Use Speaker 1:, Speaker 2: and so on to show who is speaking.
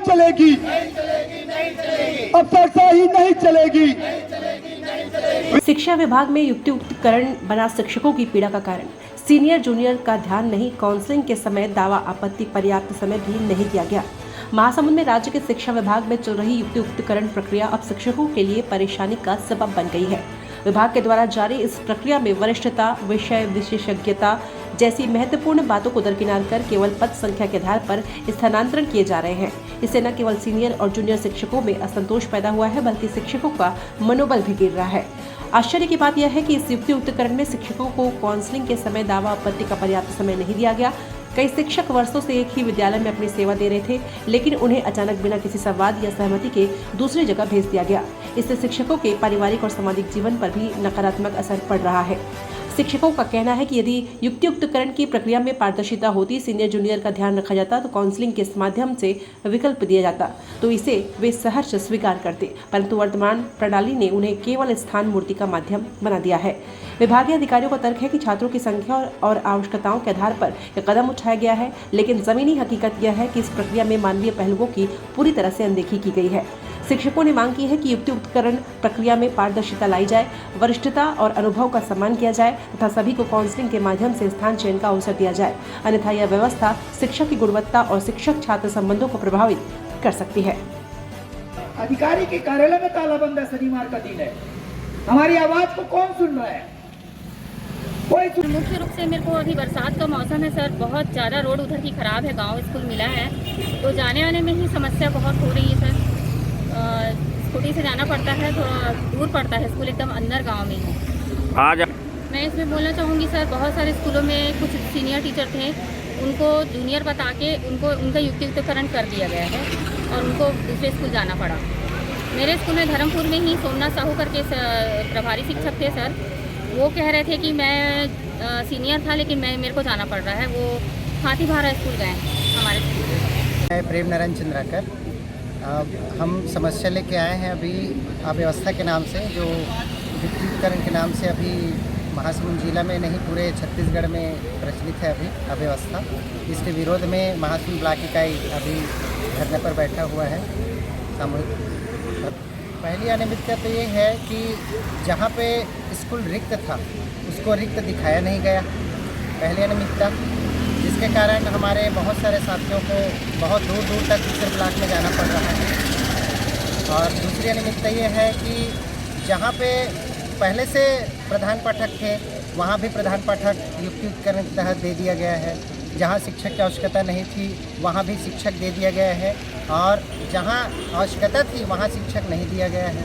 Speaker 1: चलेगी, अफसरशाही नहीं चलेगी।
Speaker 2: शिक्षा विभाग में युक्तियुक्तकरण बना शिक्षकों की पीड़ा का कारण। सीनियर जूनियर का ध्यान नहीं, काउंसलिंग के समय दावा आपत्ति पर्याप्त समय भी नहीं दिया गया। महासमुंद में राज्य के शिक्षा विभाग में चल रही युक्तियुक्तकरण प्रक्रिया अब शिक्षकों के लिए परेशानी का सबब बन गई है। विभाग के द्वारा जारी इस प्रक्रिया में वरिष्ठता, विषय विशेषज्ञता जैसी महत्वपूर्ण बातों को दरकिनार कर केवल पद संख्या के आधार पर स्थानांतरण किए जा रहे हैं। इससे न केवल सीनियर और जूनियर शिक्षकों में असंतोष पैदा हुआ है, बल्कि शिक्षकों का मनोबल भी गिर रहा है। आश्चर्य की बात यह है कि इस युक्तियुक्तकरण में शिक्षकों को काउंसलिंग के समय दावा आपत्ति का पर्याप्त समय नहीं दिया गया। कई शिक्षक वर्षों से एक ही विद्यालय में अपनी सेवा दे रहे थे, लेकिन उन्हें अचानक बिना किसी संवाद या सहमति के दूसरी जगह भेज दिया गया। इससे शिक्षकों के पारिवारिक और सामाजिक जीवन पर भी नकारात्मक असर पड़ रहा है। शिक्षकों का कहना है कि यदि युक्तियुक्तकरण की प्रक्रिया में पारदर्शिता होती, सीनियर जूनियर का ध्यान रखा जाता, तो काउंसलिंग के माध्यम से विकल्प दिया जाता, तो इसे वे सहर्ष स्वीकार करते। परंतु वर्तमान प्रणाली ने उन्हें केवल स्थान मूर्ति का माध्यम बना दिया है। विभागीय अधिकारियों का तर्क है कि छात्रों की संख्या और आवश्यकताओं के आधार पर यह कदम उठाया गया है, लेकिन जमीनी हकीकत यह है कि इस प्रक्रिया में मानवीय पहलुओं की पूरी तरह से अनदेखी की गई है। शिक्षकों ने मांग की है कि युक्तियुक्तकरण प्रक्रिया में पारदर्शिता लाई जाए, वरिष्ठता और अनुभव का सम्मान किया जाए तथा सभी को काउंसलिंग के माध्यम से स्थान चयन का अवसर दिया जाए। अन्यथा यह व्यवस्था शिक्षा की गुणवत्ता और शिक्षक छात्र संबंधों को प्रभावित कर सकती है।
Speaker 1: अधिकारी के कार्यालय में तालाबंद है, शनिवार का दिन है, हमारी आवाज को कौन सुन रहा है?
Speaker 3: मुख्य रूप से मेरे को अभी बरसात का मौसम है सर, बहुत ज़्यादा रोड उधर की ख़राब है, गांव स्कूल मिला है, तो जाने आने में ही समस्या बहुत हो रही है सर। स्कूटी से जाना पड़ता है, थोड़ा दूर पड़ता है, स्कूल एकदम अंदर गांव में ही।
Speaker 4: आज
Speaker 3: मैं इसमें बोलना चाहूँगी सर, बहुत सारे स्कूलों में कुछ सीनियर टीचर थे, उनको जूनियर बता के उनका युक्तियुक्तकरण कर दिया गया है और उनको दूसरे स्कूल जाना पड़ा। मेरे स्कूल में धर्मपुर में ही सोमनाथ साहू करके प्रभारी शिक्षक थे सर, वो कह रहे थे कि मैं सीनियर था, लेकिन मेरे को जाना पड़ रहा है। वो हाथीभारा स्कूल गए हमारे स्कूल।
Speaker 5: मैं प्रेम नारायण चंद्राकर, हम समस्या लेके आए हैं अभी अव्यवस्था के नाम से, जो युक्तियुक्तकरण के नाम से अभी महासमुंद जिला में नहीं पूरे छत्तीसगढ़ में प्रचलित है अभी अव्यवस्था। इसके विरोध में महासमुंद ब्लॉक इकाई अभी धरने पर बैठा हुआ है सामूहिक। पहली अनियमितता तो ये है कि जहाँ पे स्कूल रिक्त था उसको रिक्त दिखाया नहीं गया, पहली अनियमितता, जिसके कारण हमारे बहुत सारे साथियों को बहुत दूर दूर तक टीचर ब्लॉक में जाना पड़ रहा है। और दूसरी अनियमितता ये है कि जहाँ पे पहले से प्रधान पाठक थे वहाँ भी प्रधान पाठक युक्तियुक्तकरण के तहत दे दिया गया है। जहाँ शिक्षक की आवश्यकता नहीं थी वहाँ भी शिक्षक दे दिया गया है, और जहाँ आवश्यकता थी वहाँ शिक्षक नहीं दिया गया है।